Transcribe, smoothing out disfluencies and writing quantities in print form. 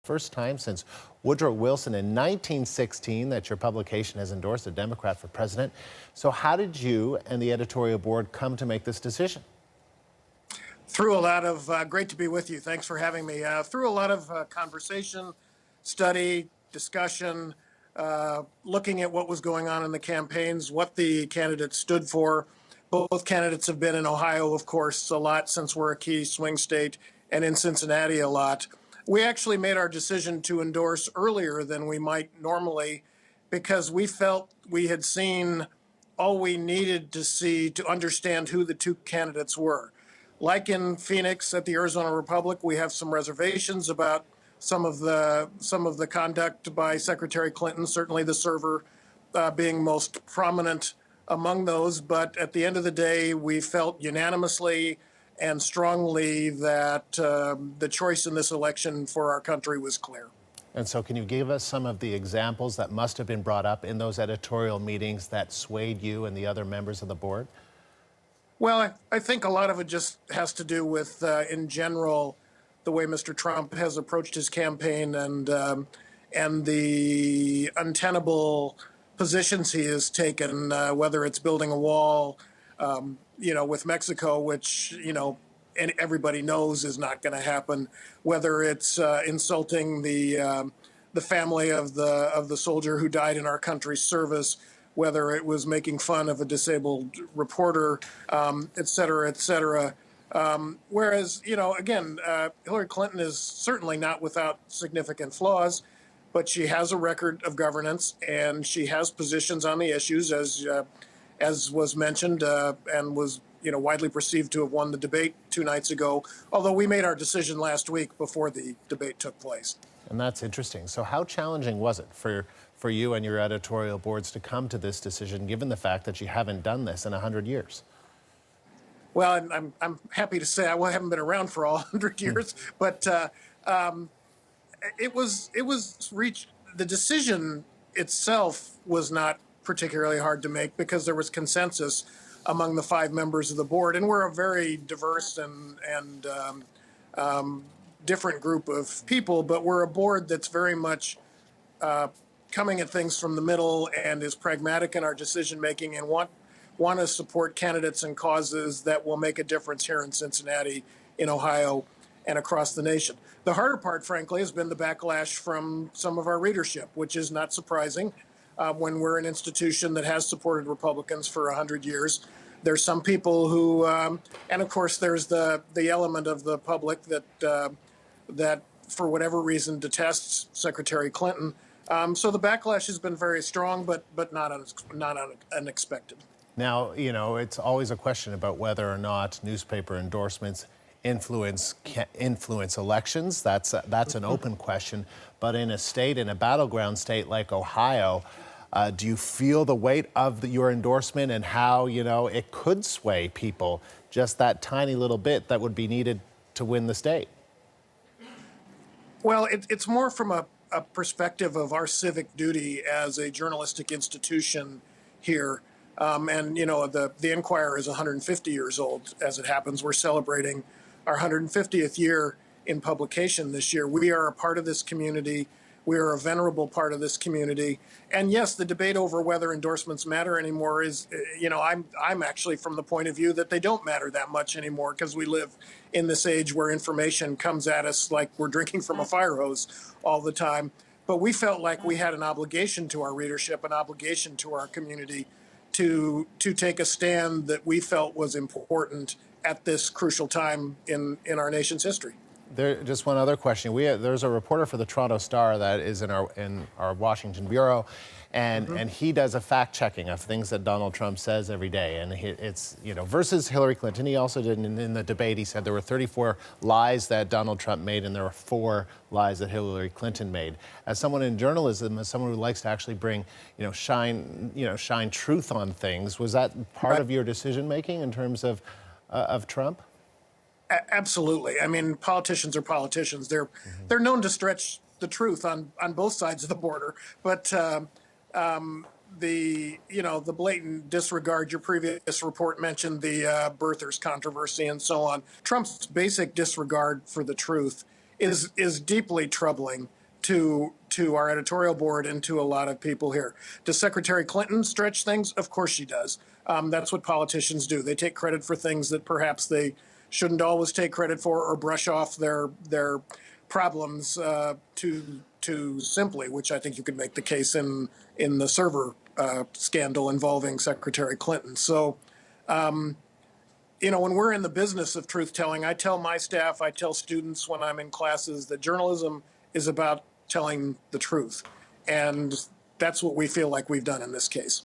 First time since Woodrow Wilson in 1916 that your publication has endorsed a Democrat for president. So how did you and the editorial board come to make this decision? Through a lot of, great to be with you. Thanks for having me. Through a lot of conversation, study, discussion, looking at what was going on in the campaigns, what the candidates stood for. Both candidates have been in Ohio, of course, a lot since we're a key swing state, and in Cincinnati a lot. We actually made our decision to endorse earlier than we might normally because we felt we had seen all we needed to see to understand who the two candidates were. Like in Phoenix at the Arizona Republic, we have some reservations about some of the conduct by Secretary Clinton, certainly the server being most prominent among those. But at the end of the day, we felt unanimously and strongly that the choice in this election for our country was clear. And so can you give us some of the examples that must have been brought up in those editorial meetings that swayed you and the other members of the board? Well, I think a lot of it just has to do with, in general, the way Mr. Trump has approached his campaign and the untenable positions he has taken, whether it's building a wall, with Mexico, which, and everybody knows is not going to happen, whether it's insulting the family of the soldier who died in our country's service, whether it was making fun of a disabled reporter, et cetera, et cetera. Whereas, again, Hillary Clinton is certainly not without significant flaws, but she has a record of governance and she has positions on the issues, as was mentioned, and was widely perceived to have won the debate 2 nights ago, although we made our decision last week before the debate took place. And that's interesting. So how challenging was it for you and your editorial boards to come to this decision, given the fact that you haven't done this in 100 years? Well, I'm happy to say I haven't been around for all 100 years, but it was reached. The decision itself was not particularly hard to make because there was consensus among the 5 members of the board, and we're a very diverse and different group of people, but we're a board that's very much coming at things from the middle and is pragmatic in our decision making and want to support candidates and causes that will make a difference here in Cincinnati, in Ohio, and across the nation. The harder part, frankly, has been the backlash from some of our readership, which is not surprising. When we're an institution that has supported Republicans for 100 years, there's some people who, and of course there's the element of the public that for whatever reason detests Secretary Clinton. So the backlash has been very strong, but not unexpected. Now, it's always a question about whether or not newspaper endorsements influence elections. That's an open question. But in a battleground state like Ohio, do you feel the weight of your endorsement and how, it could sway people just that tiny little bit that would be needed to win the state? Well, it's more from a perspective of our civic duty as a journalistic institution here. And, the Enquirer is 150 years old, as it happens. We're celebrating our 150th year in publication this year. We are a part of this community. We are a venerable part of this community. And yes, the debate over whether endorsements matter anymore is, I'm actually from the point of view that they don't matter that much anymore because we live in this age where information comes at us like we're drinking from a fire hose all the time. But we felt like we had an obligation to our readership, an obligation to our community to take a stand that we felt was important at this crucial time in our nation's history. Just one other question. There's a reporter for the Toronto Star that is in our Washington bureau, and he does a fact checking of things that Donald Trump says every day. And it's versus Hillary Clinton. He also did in the debate. He said there were 34 lies that Donald Trump made, and there were 4 lies that Hillary Clinton made. As someone in journalism, as someone who likes to actually bring shine truth on things, was that part of your decision making in terms of Trump? Absolutely. I mean, politicians are politicians. They're known to stretch the truth on both sides of the border. But the blatant disregard, your previous report mentioned the birthers controversy and so on. Trump's basic disregard for the truth is deeply troubling to our editorial board and to a lot of people here. Does Secretary Clinton stretch things? Of course she does. That's what politicians do. They take credit for things that perhaps they shouldn't always take credit for, or brush off their problems too simply, which I think you could make the case in the server scandal involving Secretary Clinton. So, when we're in the business of truth telling, I tell my staff, I tell students when I'm in classes that journalism is about telling the truth. And that's what we feel like we've done in this case.